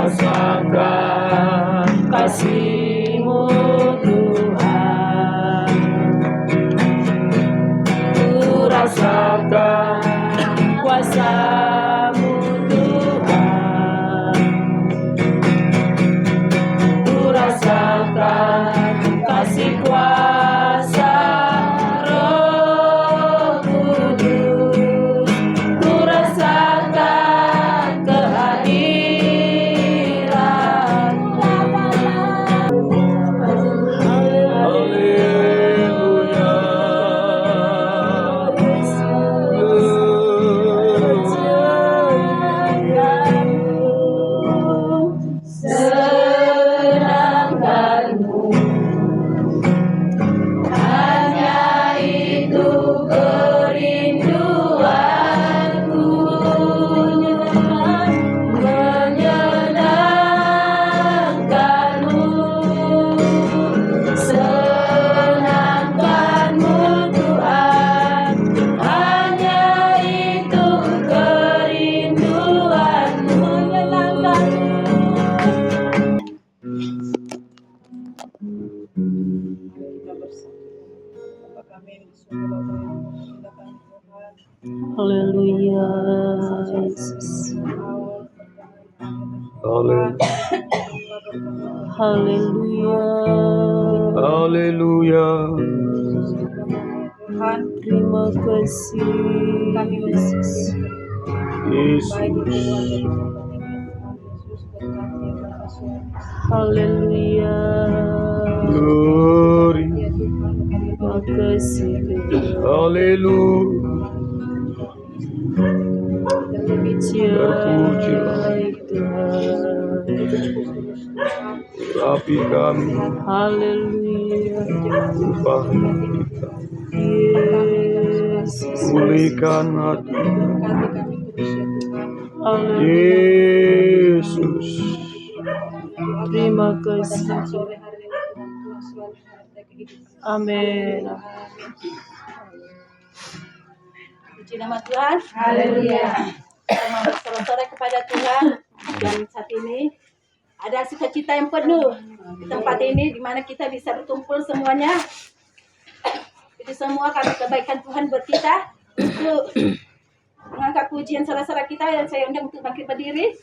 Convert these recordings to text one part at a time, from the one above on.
rasakan kasih-Mu Tuhan, ku rasakan kuasa-Mu Tuhan, ku rasakan kasih kuasa Roh Kudus, ku rasakan kehadiran-Mu. Senangkan-Mu, hanya itu kerinduanku, menyenangkan-Mu, senangkan-Mu Tuhan, hanya itu kerinduanmu, Haleluya, Yesus. Haleluya. Haleluya. Terima kasih, Yesus. Yesus. Haleluya. Glory. Terima kasih, Tuhan. Haleluya. Terpuji Tuhan. Rapi kami, Haleluya. ubah kita, Yesus. pulihkan hati. Haleluya. Yesus. Terima kasih. Amin. Puji nama Tuhan. Haleluya. Kita bersorak-sorai kepada Tuhan. Dan saat ini ada sukacita yang penuh di tempat ini, di mana kita bisa berkumpul semuanya. Itu semua karena kebaikan Tuhan buat kita. Untuk mengangkat pujian saudara-saudara kita yang saya undang untuk bangkit berdiri.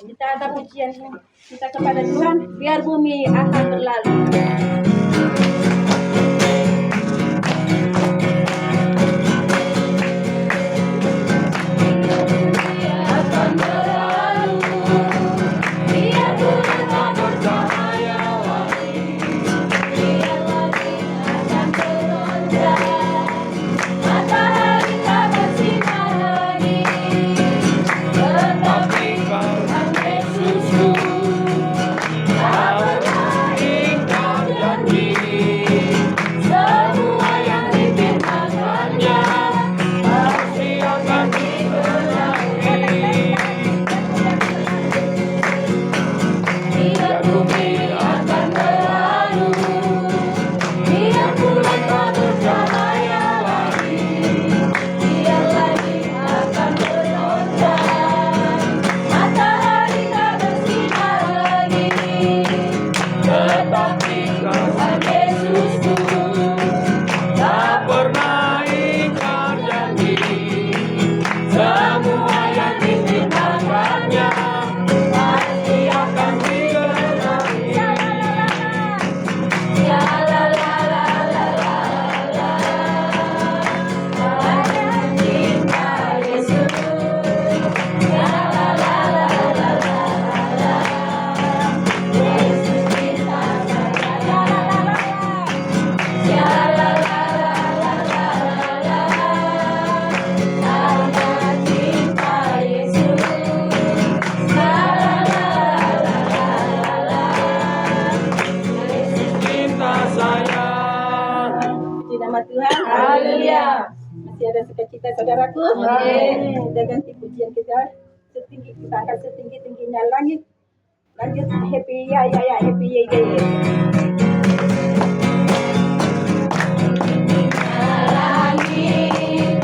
Kita ada pujian kita kepada Tuhan, biar bumi akan berlalu. Sukacita saudaraku. Amin. Kita ganti pujian kita setinggi, kita angkat setinggi-tingginya langit. Lanjut happy ya happy ya. Langit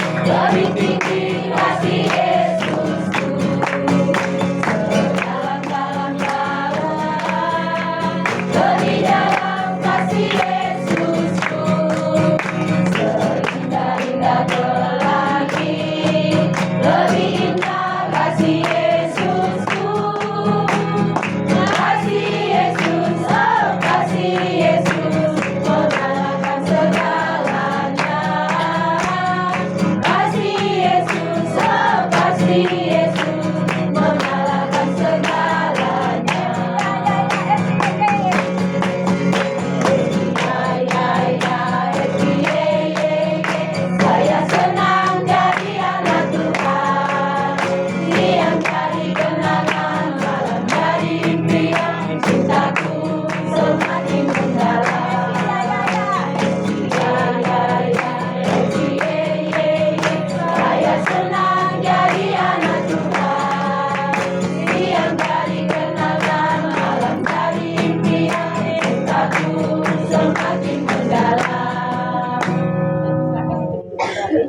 hari.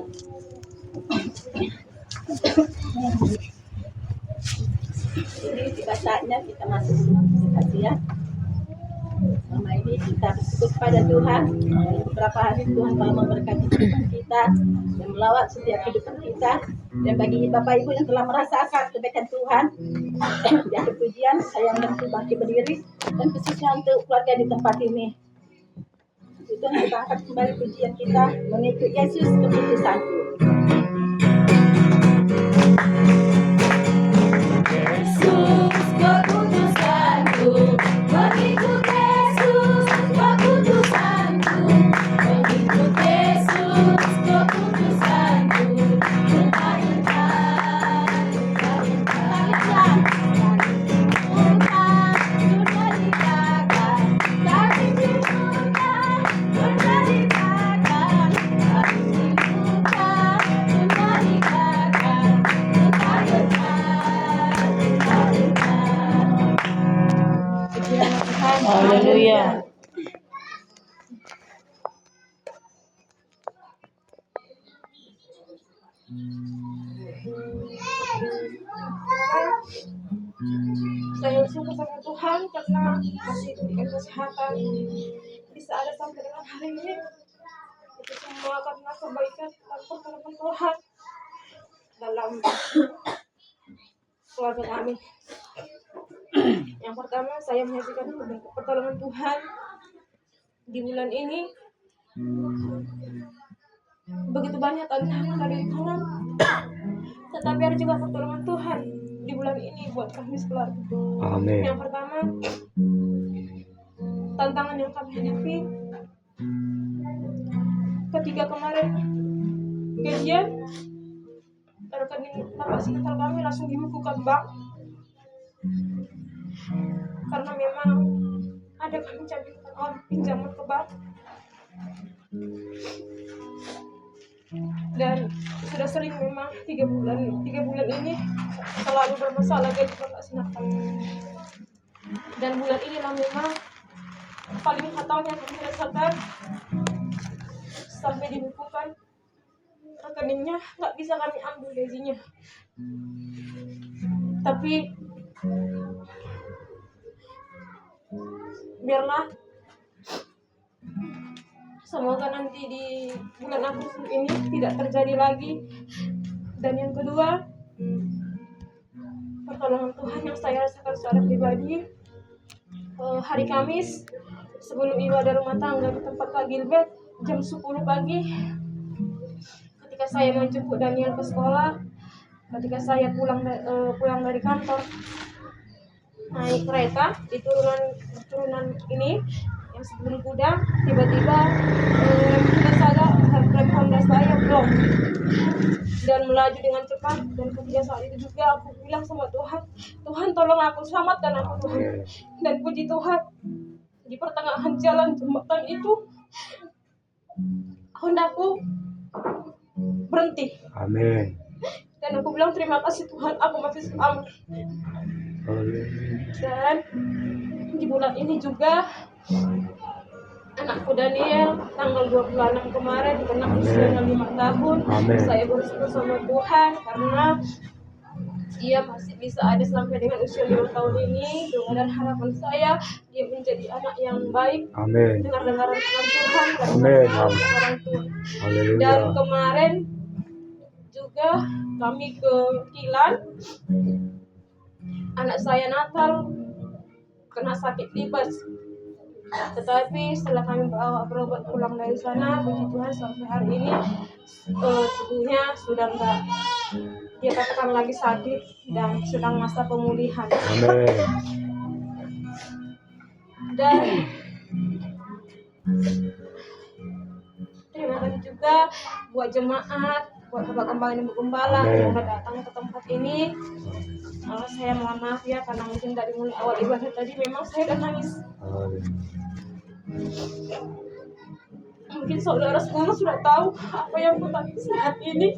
Jadi tiba saatnya kita masuk kasih ya. Selama ini kita bersyukur kepada Tuhan. Beberapa hari Tuhan telah memberkati kehidupan kita dan melawat setiap kehidupan kita. Dan bagi Bapak Ibu yang telah merasakan kebaikan Tuhan, di akhir pujian saya menentu bangkit berdiri dan khususnya untuk keluarga di tempat ini. Itu kita angkat kembali pujian kita mengikut Yesus keputusanku. Yesus keputusanku, mengikut Yesus keputusanku, mengikut Yesus keputusanku, Haleluya. Saya bersyukur sama Tuhan karena masih diberikan kesehatan, bisa ada sampai dengan hari ini. Itu semua karena kebaikan dan pertolongan Tuhan dalam keluarga kami. Yang pertama, saya menyaksikan pertolongan Tuhan di bulan ini. Begitu banyak tantangan dari Tuhan, tetapi ada juga pertolongan Tuhan di bulan ini buat kami sekeluarga. Amin. Yang pertama, tantangan yang kami hadapi ketika kemarin gajian, rekening Bapak Senator kami langsung dibukukan bank karena memang ada kami campurkan uang pinjaman ke bank. Dan sudah sering memang 3 bulan ini selalu bermasalah gaji Bapak Senator. Dan bulan inilah memang paling fatalnya kami rasakan, sampai dibukukan rekeningnya nggak bisa kami ambil gajinya. Tapi biarlah, semoga nanti di bulan Agustus ini tidak terjadi lagi. Dan yang kedua, pertolongan Tuhan yang saya rasakan secara pribadi, hari Kamis sebelum ibadah rumah tangga di tempat Kak Gilbert jam 10 pagi, ketika saya menjemput Daniel ke sekolah, ketika saya pulang dari kantor, naik kereta di turunan ini yang sebelum gudang, tiba-tiba kita sadar rem Honda saya blok dan melaju dengan cepat. Dan ketika saat itu juga aku bilang sama Tuhan, Tuhan tolong aku, selamatkan aku Tuhan. Dan puji Tuhan, di pertengahan jalan jembatan itu Hondaku berhenti. Amin. Dan aku bilang terima kasih Tuhan, aku masih selamat. Dan di bulan ini juga anakku Daniel tanggal 26 kemarin genap usianya 5 tahun. Amin. Saya bersyukur sama Tuhan karena dia masih bisa ada sampai dengan usia 5 tahun ini. Doa dan harapan saya dia menjadi anak yang baik, Amin. dengar-dengaran dengan Tuhan dan Amin. orang tua. Haleluya. Dan kemarin juga kami ke Kilan, anak saya Natal kena sakit tipes. Tetapi setelah kami bawa berobat pulang dari sana, puji Tuhan sampai hari ini tubuhnya sudah enggak, dia katakan lagi sakit dan sedang masa pemulihan. Amin. Dan terima kasih juga buat jemaat, buat Bapak Gembala dan Ibu Gembala yang udah datang ke tempat ini. Saya mohon maaf ya karena mungkin dari mulai awal ibadah tadi memang saya udah nangis. Mungkin saudara semua sudah tahu apa yang aku tangisi saat ini.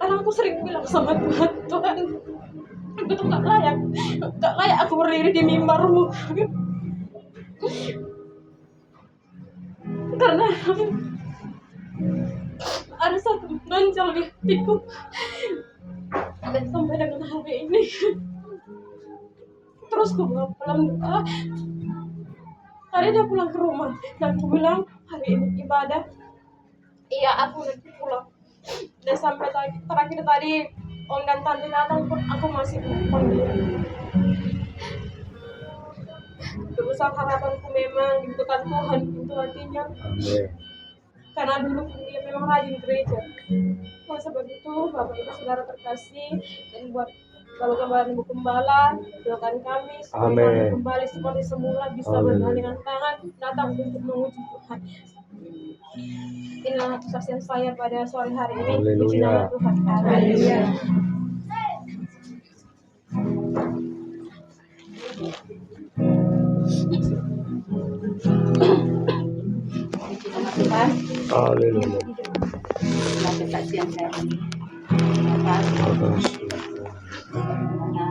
Karena aku sering bilang sama Tuhan, Tuhan, aku tuh gak layak aku berdiri di mimbar-Mu. Karena ada satu ganjal di hatiku. Dan sampai dengan hari ini terus ku pulang doa. Hari dia pulang ke rumah dan ku bilang hari ini ibadah. Iya, aku nanti pulang. Dan sampai terakhir tadi om dan tante datang pun aku masih telepon dia. Sebesar harapanku memang dibutuhkan Tuhan itu hatinya. Amin. Karena dulu dia memang rajin gereja. Oleh sebab itu Bapak Ibu Saudara terkasih, dan buat kalau kembali Ibu Gembala, doakan kami supaya Amin. kami kembali seperti semula, bisa Amin. bergandengan tangan datang untuk menguji Tuhan. Inilah kesaksian saya pada sore hari ini. Puji nama Haleluya. Tuhan. Haleluya. Puji nama Tuhan. Haleluya. Inilah kesaksian saya ini. Bapak, Terima kasih. karena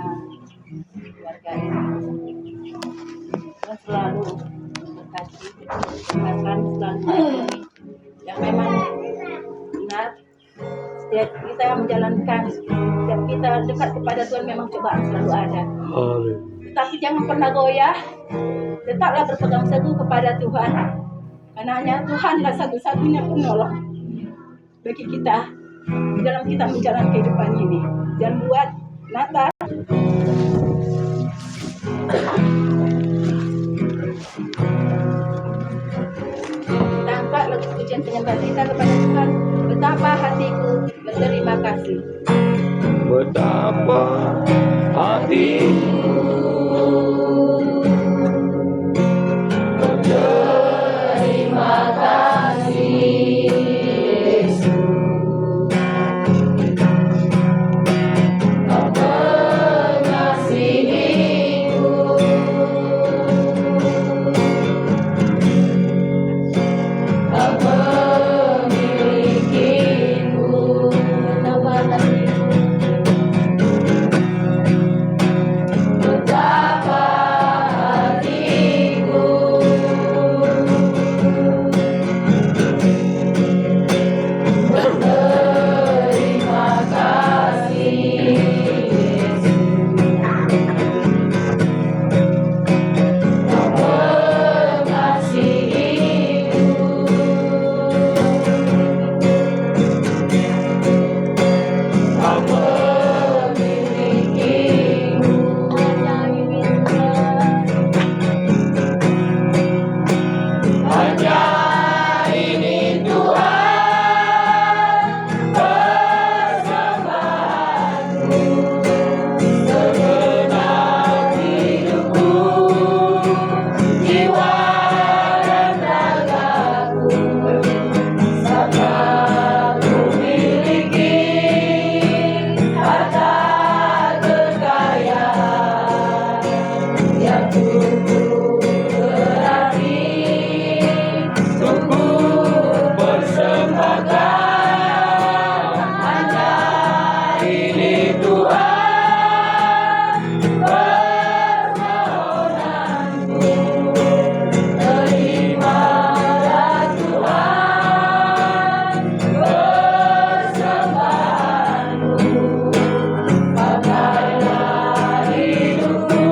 keluarga ini Tuhan selalu memberkati, akan selalu mengayomi. Yang memang benar, setiap kita menjalankan, setiap kita dekat kepada Tuhan memang cobaan selalu ada. Haleluya. Tetapi jangan pernah goyah, tetaplah berpegang teguh kepada Tuhan. Karena hanya Tuhanlah satu-satunya penolong bagi kita di dalam kita menjalani kehidupan ini. Dan buat Natal, kita angkat lagu pujian penyembah kita kepada Tuhan. Betapa hatiku berterima kasih. Betapa hatiku Terima kasih Yesus, Kau mengasihiku, Kau memilikiku. Betapa hatiku, betapa hatiku berterima kasih Yesus, Kau mengasihiku, Kau memilikiku. Hanya ini Tuhan persembahanku, segenap hidupku, jiwa dan ragaku, serta ku miliki harta kekayaan yang cukup berarti untuk persembahkan. Hanya ini Tuhan permohonanku, terimalah Tuhan persembahanku. Pakailah hidupku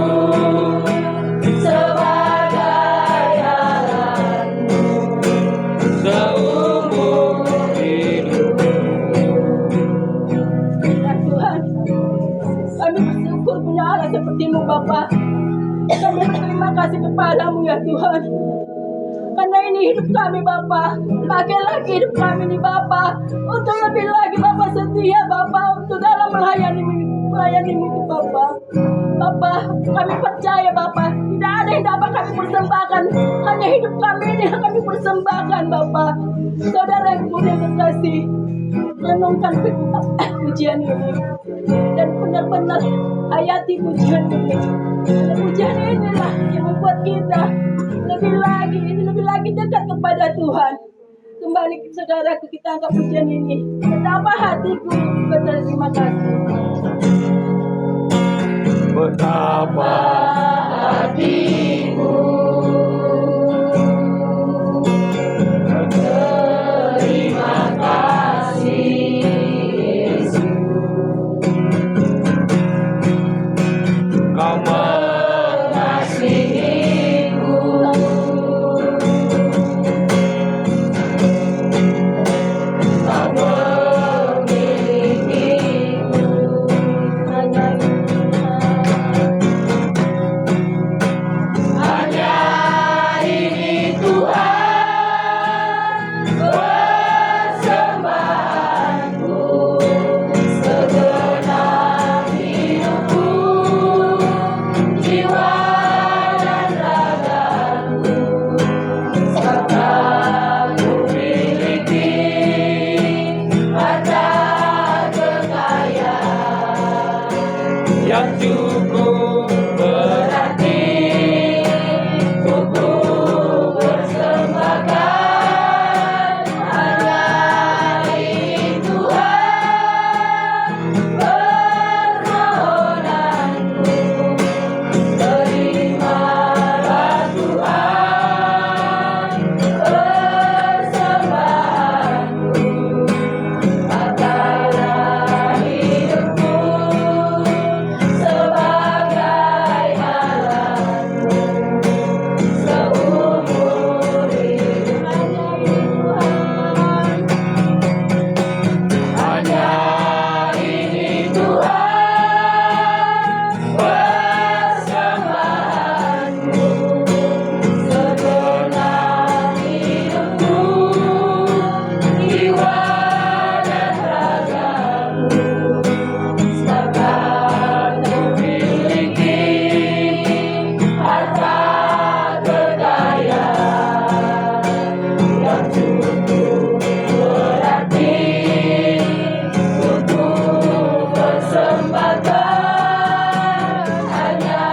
sebagai halanmu seumur hidup. Ya Tuhan, kami bersyukur punya Allah seperti-Mu Bapa. Kami berterima kasih kepadamu ya Tuhan. Karena ini hidup kami Bapa. Pakai lagi hidup kami nih Bapa, untuk lebih lagi Bapa setia Bapa, untuk dalam melayani-Mu itu Bapa. Bapa, kami percaya Bapa, tidak ada yang dapat kami persembahkan. Hanya hidup kami ini yang kami persembahkan Bapa. Saudara yang mulia terkasih, renungkan pujian ini dan benar-benar hayati pujian ini. Dan pujian inilah yang membuat kita lebih lagi dekat kepada Tuhan. Kembali saudaraku, kita angkat pujian ini. Betapa hatiku berterima kasih. betapa hatiku terima kasih Yesus, Kau mengasihiku, Kau memilikiku. Hanya ini Tuhan persembahanku, segenap hidupku, jiwa dan ragaku, serta ku miliki harta kekayaan yang cukup berarti untuk ku persembahkan. Hanya ini Tuhan permohonanku, terimalah Tuhan persembahanku, pakailah hidupku sebagai alatmu, seumur hidup. Hanya ini Tuhan persembahanku, segenap hidupku, jiwa dan ragaku, serta ku miliki harta kekayaan yang cukup berarti untuk persembahkan. Hanya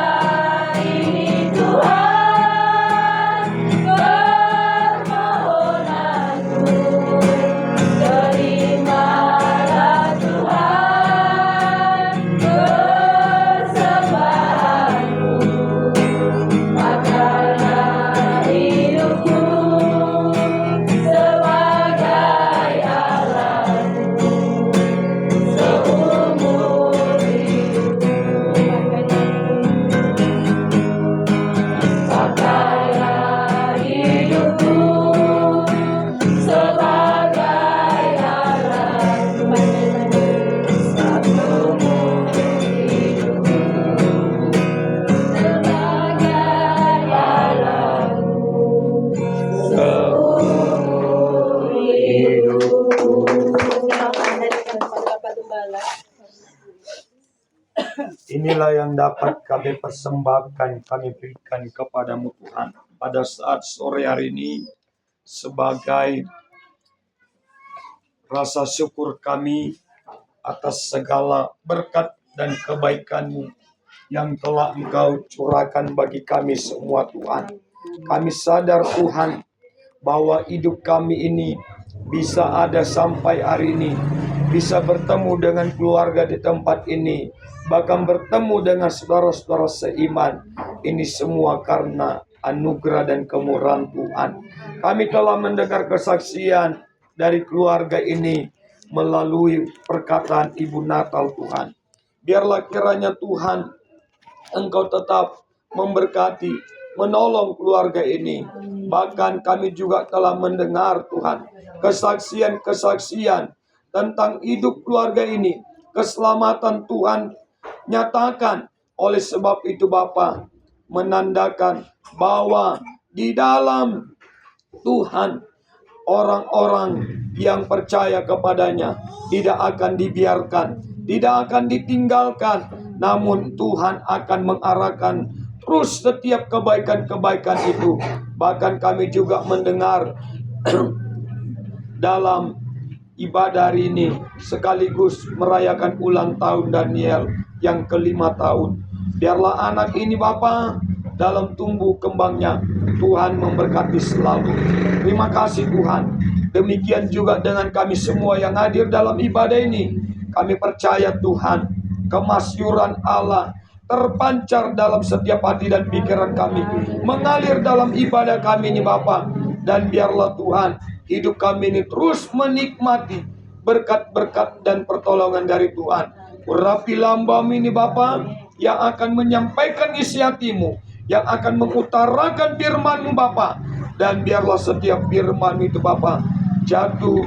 ini Tuhan permohonanku, terimalah Tuhan persembahanku, pakailah hidupku sebagai alatmu, seumur hidupku. Pakailah hidupku sebagai alatmu, seumur hidupku, sebagai alatmu, seumur hidupku. Inilah yang dapat kami persembahkan, kami berikan kepadamu Tuhan pada saat sore hari ini sebagai rasa syukur kami atas segala berkat dan kebaikan-Mu yang telah Engkau curahkan bagi kami semua Tuhan. Kami sadar Tuhan bahwa hidup kami ini bisa ada sampai hari ini, bisa bertemu dengan keluarga di tempat ini, bahkan bertemu dengan saudara-saudara seiman. Ini semua karena anugerah dan kemurahan Tuhan. Kami telah mendengar kesaksian dari keluarga ini melalui perkataan Ibu Natal Tuhan. Biarlah kiranya Tuhan Engkau tetap memberkati, menolong keluarga ini. Bahkan kami juga telah mendengar Tuhan kesaksian-kesaksian tentang hidup keluarga ini. Keselamatan Tuhan nyatakan. Oleh sebab itu Bapa menandakan bahwa di dalam Tuhan orang-orang yang percaya kepadanya tidak akan dibiarkan, tidak akan ditinggalkan, namun Tuhan akan mengarahkan terus setiap kebaikan-kebaikan itu. Bahkan kami juga mendengar dalam ibadah hari ini sekaligus merayakan ulang tahun Daniel yang ke-5 tahun. Biarlah anak ini Bapa dalam tumbuh kembangnya Tuhan memberkati selalu. Terima kasih Tuhan. Demikian juga dengan kami semua yang hadir dalam ibadah ini. Kami percaya Tuhan, kemasyuran Allah, terpancar dalam setiap hati dan pikiran kami, mengalir dalam ibadah kami ini Bapa. Dan biarlah Tuhan, hidup kami ini terus menikmati berkat-berkat dan pertolongan dari Tuhan. Urapi lambamu ini Bapa, yang akan menyampaikan isi hatimu, yang akan mengutarakan firman-Mu Bapa. Dan biarlah setiap firman itu Bapa jatuh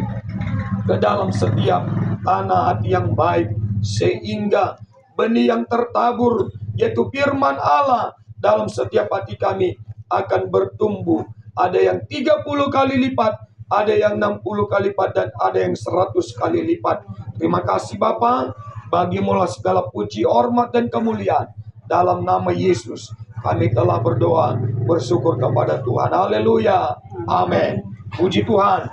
ke dalam setiap tanah hati yang baik, sehingga benih yang tertabur yaitu firman Allah dalam setiap hati kami akan bertumbuh. Ada yang 30 kali lipat, ada yang 60 kali lipat, dan ada yang 100 kali lipat. Terima kasih Bapa, bagimu segala puji, hormat, dan kemuliaan. Dalam nama Yesus kami telah berdoa, bersyukur kepada Tuhan. Haleluya, amin. Puji Tuhan.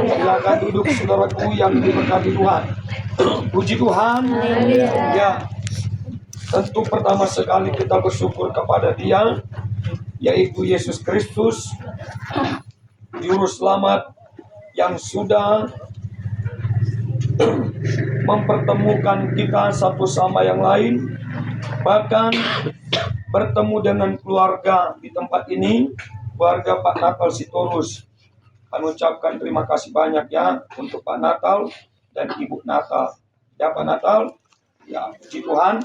Silakan duduk saudaraku yang diberkati Tuhan. Puji Tuhan. Ya, tentu pertama sekali kita bersyukur kepada Dia, yaitu Yesus Kristus, Juru Selamat yang sudah mempertemukan kita satu sama yang lain, bahkan bertemu dengan keluarga di tempat ini, keluarga Pak Natal Sitorus. Kami ucapkan terima kasih banyak ya untuk Pak Natal dan Ibu Natal. Ya Pak Natal, ya puji Tuhan,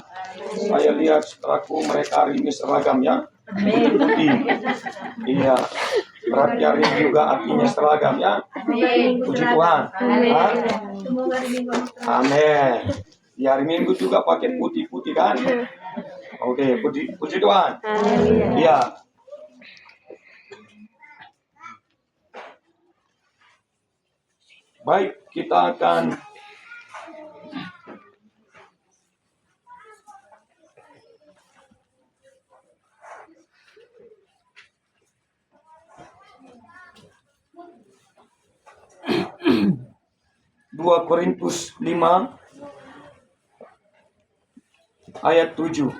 saya lihat saudaraku mereka hari ini seragam ya. Iya, berarti hari ini juga artinya seragam ya. Puji Tuhan. Amin. Di hari Minggu juga pakai putih-putih kan? Oke, puji Tuhan. Iya. Baik, kita akan Dua Korintus 5 ayat 7.